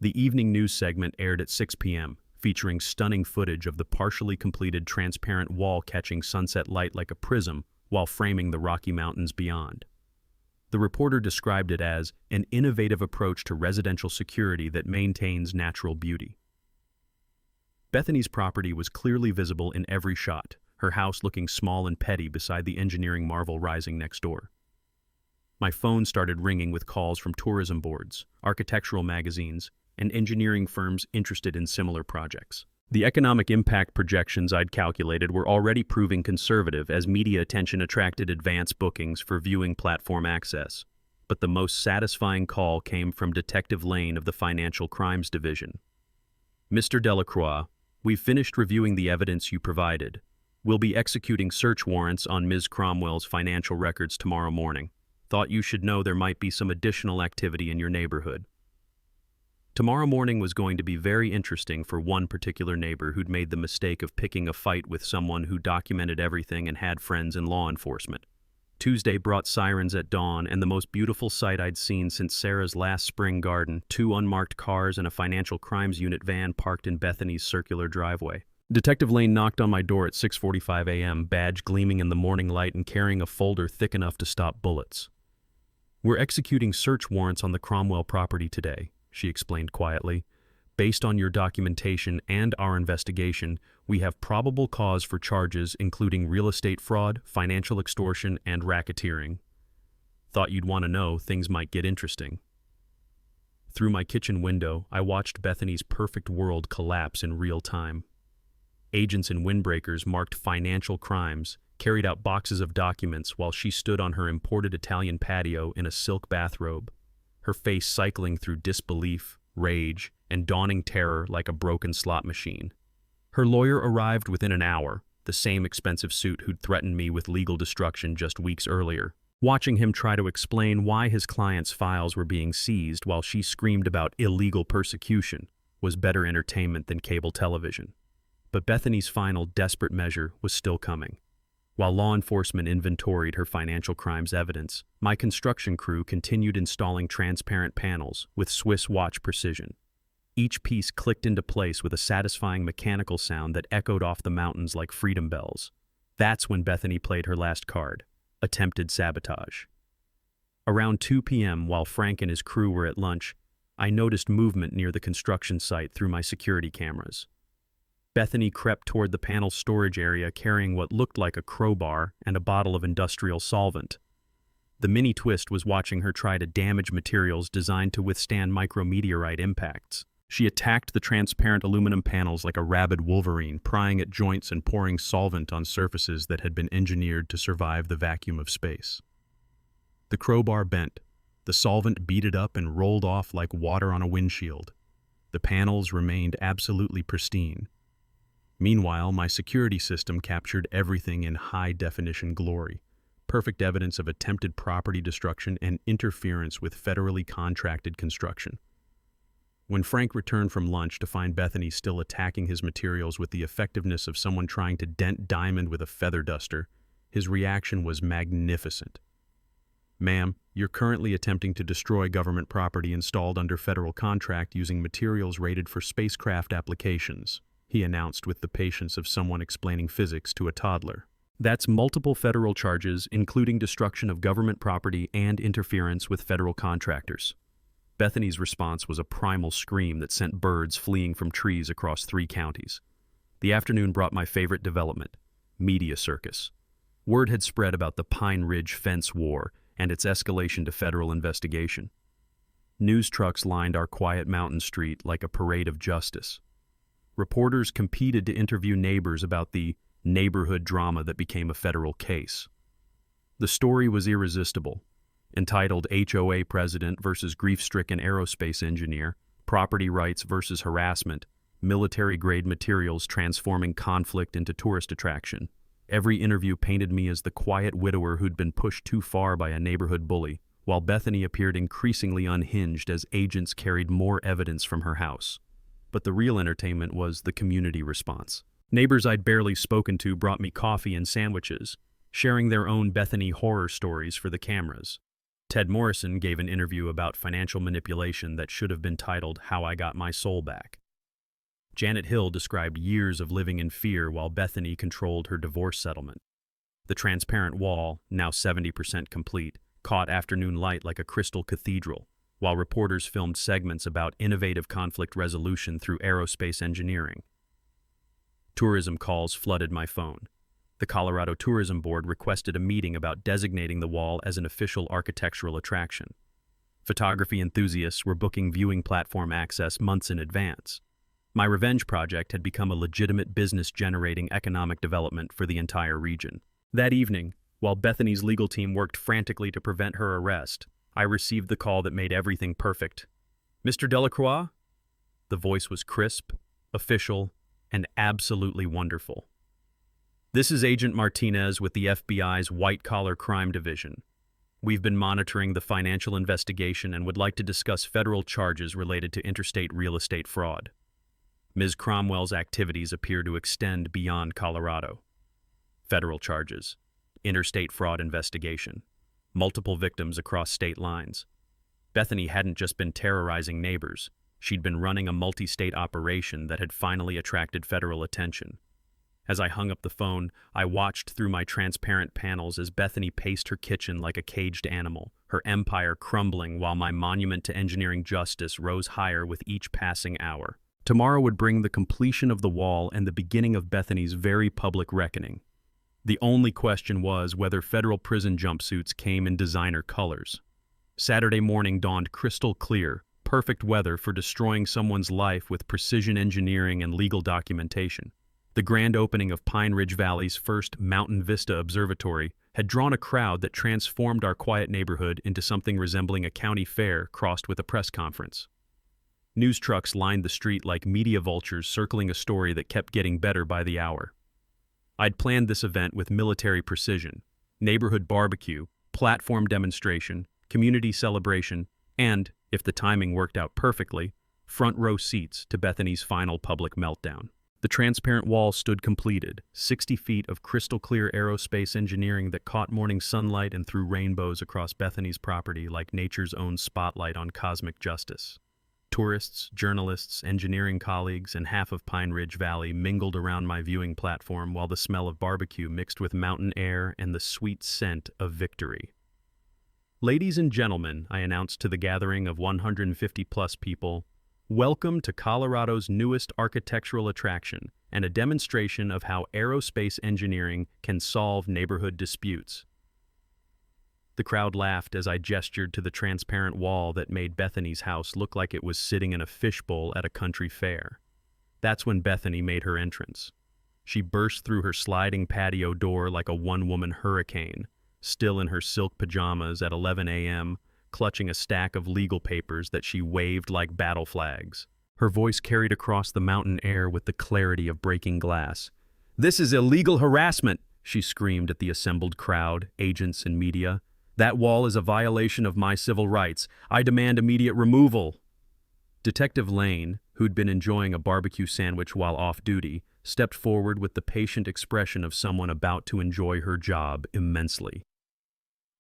The evening news segment aired at 6 p.m., featuring stunning footage of the partially completed transparent wall catching sunset light like a prism while framing the Rocky Mountains beyond. The reporter described it as an innovative approach to residential security that maintains natural beauty. Bethany's property was clearly visible in every shot, her house looking small and petty beside the engineering marvel rising next door. My phone started ringing with calls from tourism boards, architectural magazines, and engineering firms interested in similar projects. The economic impact projections I'd calculated were already proving conservative as media attention attracted advance bookings for viewing platform access. But the most satisfying call came from Detective Lane of the Financial Crimes Division. "Mr. Delacroix, we've finished reviewing the evidence you provided. We'll be executing search warrants on Ms. Cromwell's financial records tomorrow morning. Thought you should know there might be some additional activity in your neighborhood." Tomorrow morning was going to be very interesting for one particular neighbor who'd made the mistake of picking a fight with someone who documented everything and had friends in law enforcement. Tuesday brought sirens at dawn and the most beautiful sight I'd seen since Sarah's last spring garden, 2 unmarked cars and a financial crimes unit van parked in Bethany's circular driveway. Detective Lane knocked on my door at 6:45 a.m., badge gleaming in the morning light and carrying a folder thick enough to stop bullets. "We're executing search warrants on the Cromwell property today," she explained quietly. "Based on your documentation and our investigation, we have probable cause for charges including real estate fraud, financial extortion, and racketeering. Thought you'd want to know, things might get interesting." Through my kitchen window, I watched Bethany's perfect world collapse in real time. Agents in windbreakers marked financial crimes, carried out boxes of documents while she stood on her imported Italian patio in a silk bathrobe, her face cycling through disbelief, rage, and dawning terror like a broken slot machine. Her lawyer arrived within an hour, the same expensive suit who'd threatened me with legal destruction just weeks earlier. Watching him try to explain why his client's files were being seized while she screamed about illegal persecution was better entertainment than cable television. But Bethany's final desperate measure was still coming. While law enforcement inventoried her financial crimes evidence, my construction crew continued installing transparent panels with Swiss watch precision. Each piece clicked into place with a satisfying mechanical sound that echoed off the mountains like freedom bells. That's when Bethany played her last card: attempted sabotage. Around 2 p.m., while Frank and his crew were at lunch, I noticed movement near the construction site through my security cameras. Bethany crept toward the panel storage area carrying what looked like a crowbar and a bottle of industrial solvent. The mini twist was watching her try to damage materials designed to withstand micrometeorite impacts. She attacked the transparent aluminum panels like a rabid wolverine, prying at joints and pouring solvent on surfaces that had been engineered to survive the vacuum of space. The crowbar bent. The solvent beaded up and rolled off like water on a windshield. The panels remained absolutely pristine. Meanwhile, my security system captured everything in high-definition glory, perfect evidence of attempted property destruction and interference with federally contracted construction. When Frank returned from lunch to find Bethany still attacking his materials with the effectiveness of someone trying to dent diamond with a feather duster, his reaction was magnificent. "Ma'am, you're currently attempting to destroy government property installed under federal contract using materials rated for spacecraft applications," he announced with the patience of someone explaining physics to a toddler. "That's multiple federal charges, including destruction of government property and interference with federal contractors." Bethany's response was a primal scream that sent birds fleeing from trees across 3 counties. The afternoon brought my favorite development: media circus. Word had spread about the Pine Ridge fence war and its escalation to federal investigation. News trucks lined our quiet mountain street like a parade of justice. Reporters competed to interview neighbors about the neighborhood drama that became a federal case. The story was irresistible. Entitled HOA President versus Grief-Stricken Aerospace Engineer, Property Rights versus Harassment, Military-Grade Materials Transforming Conflict into Tourist Attraction. Every interview painted me as the quiet widower who'd been pushed too far by a neighborhood bully, while Bethany appeared increasingly unhinged as agents carried more evidence from her house. But the real entertainment was the community response. Neighbors I'd barely spoken to brought me coffee and sandwiches, sharing their own Bethany horror stories for the cameras. Ted Morrison gave an interview about financial manipulation that should have been titled "How I Got My Soul Back." Janet Hill described years of living in fear while Bethany controlled her divorce settlement. The transparent wall, now 70% complete, caught afternoon light like a crystal cathedral, while reporters filmed segments about innovative conflict resolution through aerospace engineering. Tourism calls flooded my phone. The Colorado Tourism Board requested a meeting about designating the wall as an official architectural attraction. Photography enthusiasts were booking viewing platform access months in advance. My revenge project had become a legitimate business-generating economic development for the entire region. That evening, while Bethany's legal team worked frantically to prevent her arrest, I received the call that made everything perfect. "Mr. Delacroix?" The voice was crisp, official, and absolutely wonderful. "This is Agent Martinez with the FBI's White-Collar Crime Division. We've been monitoring the financial investigation and would like to discuss federal charges related to interstate real estate fraud. Ms. Cromwell's activities appear to extend beyond Colorado. Federal charges, interstate fraud investigation, multiple victims across state lines. Bethany hadn't just been terrorizing neighbors. She'd been running a multi-state operation that had finally attracted federal attention. As I hung up the phone, I watched through my transparent panels as Bethany paced her kitchen like a caged animal, her empire crumbling while my monument to engineering justice rose higher with each passing hour. Tomorrow would bring the completion of the wall and the beginning of Bethany's very public reckoning. The only question was whether federal prison jumpsuits came in designer colors. Saturday morning dawned crystal clear, perfect weather for destroying someone's life with precision engineering and legal documentation. The grand opening of Pine Ridge Valley's first Mountain Vista Observatory had drawn a crowd that transformed our quiet neighborhood into something resembling a county fair crossed with a press conference. News trucks lined the street like media vultures circling a story that kept getting better by the hour. I'd planned this event with military precision: neighborhood barbecue, platform demonstration, community celebration, and, if the timing worked out perfectly, front row seats to Bethany's final public meltdown. The transparent wall stood completed, 60 feet of crystal-clear aerospace engineering that caught morning sunlight and threw rainbows across Bethany's property like nature's own spotlight on cosmic justice. Tourists, journalists, engineering colleagues, and half of Pine Ridge Valley mingled around my viewing platform while the smell of barbecue mixed with mountain air and the sweet scent of victory. Ladies and gentlemen, I announced to the gathering of 150-plus people, welcome to Colorado's newest architectural attraction and a demonstration of how aerospace engineering can solve neighborhood disputes. The crowd laughed as I gestured to the transparent wall that made Bethany's house look like it was sitting in a fishbowl at a country fair. That's when Bethany made her entrance. She burst through her sliding patio door like a one-woman hurricane, still in her silk pajamas at 11 a.m., clutching a stack of legal papers that she waved like battle flags. Her voice carried across the mountain air with the clarity of breaking glass. "This is illegal harassment," she screamed at the assembled crowd, agents, and media. "That wall is a violation of my civil rights. I demand immediate removal." Detective Lane, who'd been enjoying a barbecue sandwich while off duty, stepped forward with the patient expression of someone about to enjoy her job immensely.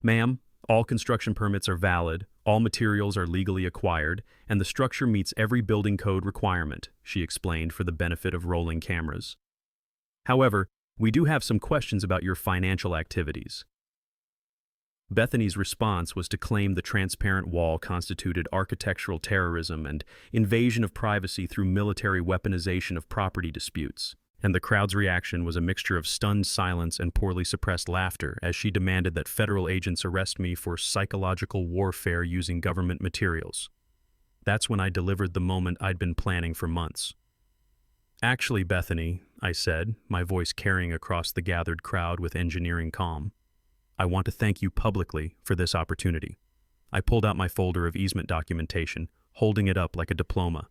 "Ma'am, all construction permits are valid, all materials are legally acquired, and the structure meets every building code requirement," she explained for the benefit of rolling cameras. "However, we do have some questions about your financial activities." Bethany's response was to claim the transparent wall constituted architectural terrorism and invasion of privacy through military weaponization of property disputes. And the crowd's reaction was a mixture of stunned silence and poorly suppressed laughter as she demanded that federal agents arrest me for psychological warfare using government materials. That's when I delivered the moment I'd been planning for months. "Actually, Bethany," I said, my voice carrying across the gathered crowd with engineering calm, "I want to thank you publicly for this opportunity." I pulled out my folder of easement documentation, holding it up like a diploma.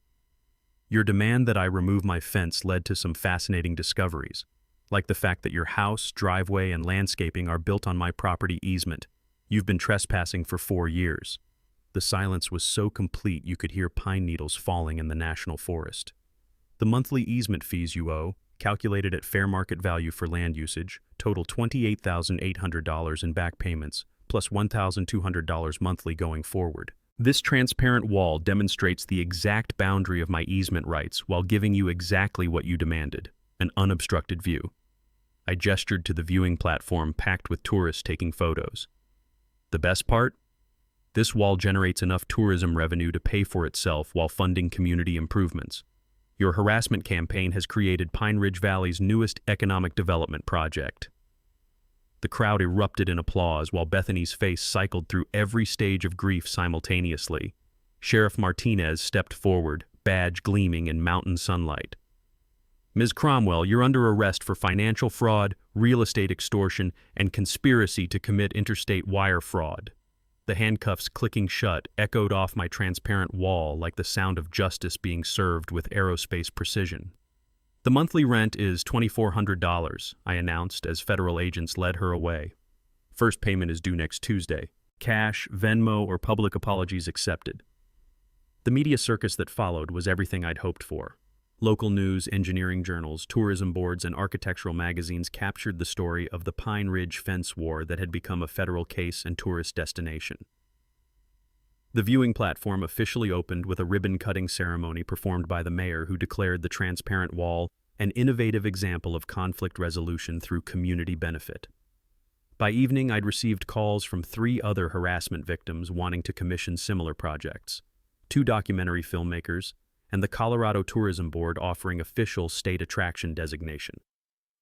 "Your demand that I remove my fence led to some fascinating discoveries, like the fact that your house, driveway, and landscaping are built on my property easement. You've been trespassing for 4 years. The silence was so complete you could hear pine needles falling in the national forest. "The monthly easement fees you owe, calculated at fair market value for land usage, total $28,800 in back payments, plus $1,200 monthly going forward. This transparent wall demonstrates the exact boundary of my easement rights while giving you exactly what you demanded, an unobstructed view." I gestured to the viewing platform packed with tourists taking photos. "The best part? This wall generates enough tourism revenue to pay for itself while funding community improvements. Your harassment campaign has created Pine Ridge Valley's newest economic development project." The crowd erupted in applause while Bethany's face cycled through every stage of grief simultaneously. Sheriff Martinez stepped forward, badge gleaming in mountain sunlight. "Ms. Cromwell, you're under arrest for financial fraud, real estate extortion, and conspiracy to commit interstate wire fraud." The handcuffs clicking shut echoed off my transparent wall like the sound of justice being served with aerospace precision. "The monthly rent is $2,400, I announced as federal agents led her away. "First payment is due next Tuesday. Cash, Venmo, or public apologies accepted." The media circus that followed was everything I'd hoped for. Local news, engineering journals, tourism boards, and architectural magazines captured the story of the Pine Ridge fence war that had become a federal case and tourist destination. The viewing platform officially opened with a ribbon-cutting ceremony performed by the mayor, who declared the transparent wall an innovative example of conflict resolution through community benefit. By evening, I'd received calls from 3 other harassment victims wanting to commission similar projects, 2 documentary filmmakers, and the Colorado Tourism Board offering official state attraction designation.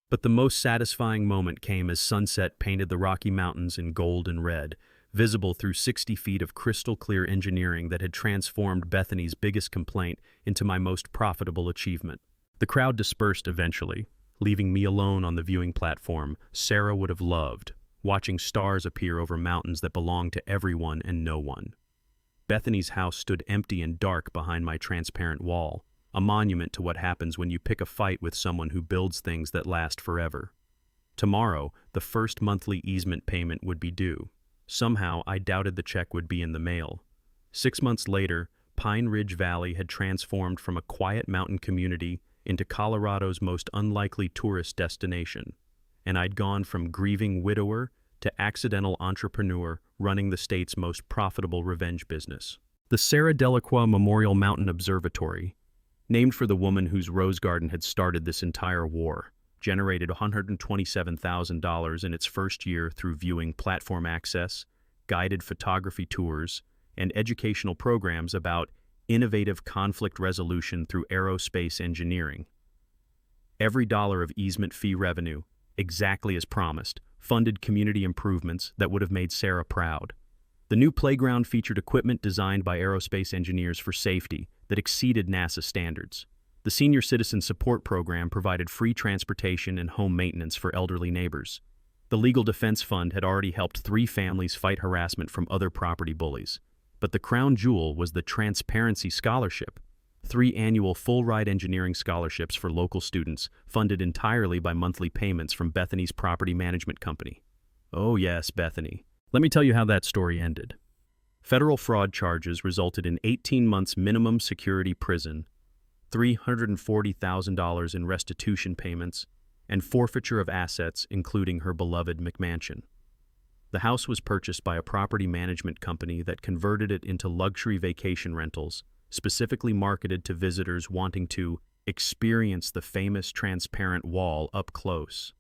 But the most satisfying moment came as sunset painted the Rocky Mountains in gold and red, visible through 60 feet of crystal-clear engineering that had transformed Bethany's biggest complaint into my most profitable achievement. The crowd dispersed eventually, leaving me alone on the viewing platform Sarah would have loved, watching stars appear over mountains that belonged to everyone and no one. Bethany's house stood empty and dark behind my transparent wall, a monument to what happens when you pick a fight with someone who builds things that last forever. Tomorrow, the first monthly easement payment would be due. Somehow, I doubted the check would be in the mail. 6 months later, Pine Ridge Valley had transformed from a quiet mountain community into Colorado's most unlikely tourist destination, and I'd gone from grieving widower to accidental entrepreneur running the state's most profitable revenge business. The Sarah Delacroix Memorial Mountain Observatory, named for the woman whose rose garden had started this entire war, generated $127,000 in its first year through viewing platform access, guided photography tours, and educational programs about innovative conflict resolution through aerospace engineering. Every dollar of easement fee revenue, exactly as promised, funded community improvements that would have made Sarah proud. The new playground featured equipment designed by aerospace engineers for safety that exceeded NASA standards. The Senior Citizen Support Program provided free transportation and home maintenance for elderly neighbors. The Legal Defense Fund had already helped 3 families fight harassment from other property bullies. But the crown jewel was the Transparency Scholarship, 3 annual full-ride engineering scholarships for local students, funded entirely by monthly payments from Bethany's property management company. Oh yes, Bethany. Let me tell you how that story ended. Federal fraud charges resulted in 18 months minimum security prison, $340,000 in restitution payments, and forfeiture of assets, including her beloved McMansion. The house was purchased by a property management company that converted it into luxury vacation rentals, specifically marketed to visitors wanting to experience the famous transparent wall up close.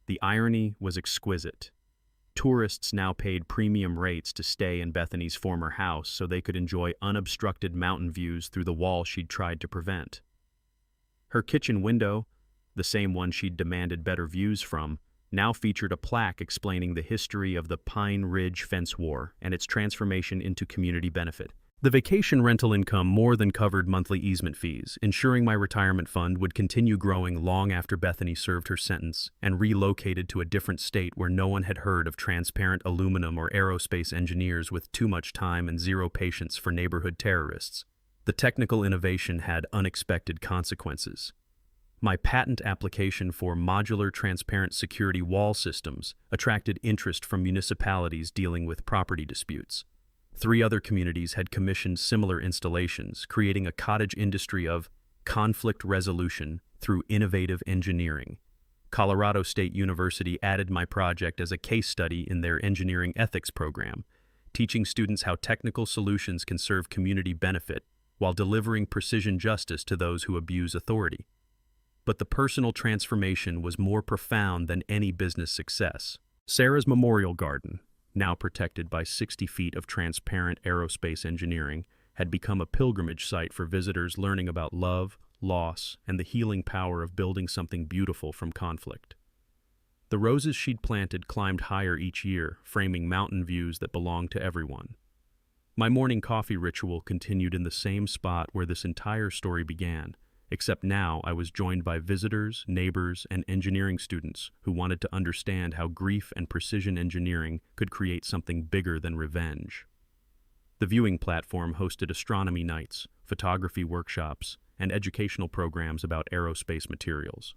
The irony was exquisite. Tourists now paid premium rates to stay in Bethany's former house so they could enjoy unobstructed mountain views through the wall she'd tried to prevent. Her kitchen window, the same one she'd demanded better views from, now featured a plaque explaining the history of the Pine Ridge Fence War and its transformation into community benefit. The vacation rental income more than covered monthly easement fees, ensuring my retirement fund would continue growing long after Bethany served her sentence and relocated to a different state where no one had heard of transparent aluminum or aerospace engineers with too much time and zero patience for neighborhood terrorists. The technical innovation had unexpected consequences. My patent application for modular transparent security wall systems attracted interest from municipalities dealing with property disputes. 3 other communities had commissioned similar installations, creating a cottage industry of conflict resolution through innovative engineering. Colorado State University added my project as a case study in their engineering ethics program, teaching students how technical solutions can serve community benefit while delivering precision justice to those who abuse authority. But the personal transformation was more profound than any business success. Sarah's Memorial Garden, now protected by 60 feet of transparent aerospace engineering, had become a pilgrimage site for visitors learning about love, loss, and the healing power of building something beautiful from conflict. The roses she'd planted climbed higher each year, framing mountain views that belonged to everyone. My morning coffee ritual continued in the same spot where this entire story began, except now I was joined by visitors, neighbors, and engineering students who wanted to understand how grief and precision engineering could create something bigger than revenge. The viewing platform hosted astronomy nights, photography workshops, and educational programs about aerospace materials.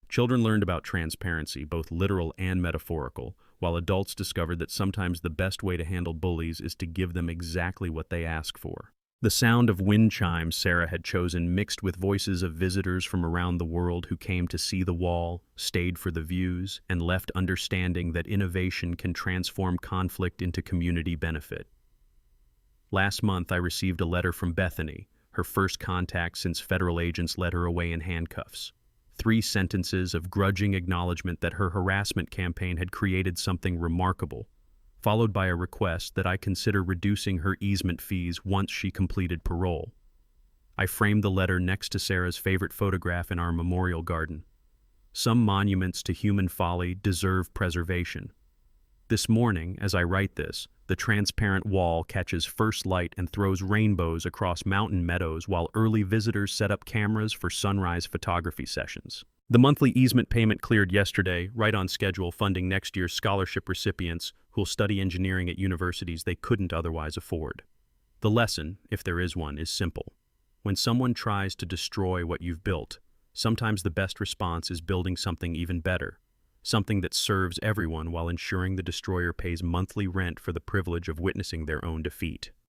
Children learned about transparency, both literal and metaphorical, while adults discovered that sometimes the best way to handle bullies is to give them exactly what they ask for. The sound of wind chimes Sarah had chosen mixed with voices of visitors from around the world who came to see the wall, stayed for the views, and left understanding that innovation can transform conflict into community benefit. Last month, I received a letter from Bethany, her first contact since federal agents led her away in handcuffs. 3 sentences of grudging acknowledgement that her harassment campaign had created something remarkable, followed by a request that I consider reducing her easement fees once she completed parole. I framed the letter next to Sarah's favorite photograph in our memorial garden. Some monuments to human folly deserve preservation. This morning, as I write this, the transparent wall catches first light and throws rainbows across mountain meadows while early visitors set up cameras for sunrise photography sessions. The monthly easement payment cleared yesterday, right on schedule, funding next year's scholarship recipients who'll study engineering at universities they couldn't otherwise afford. The lesson, if there is one, is simple. When someone tries to destroy what you've built, sometimes the best response is building something even better, something that serves everyone while ensuring the destroyer pays monthly rent for the privilege of witnessing their own defeat.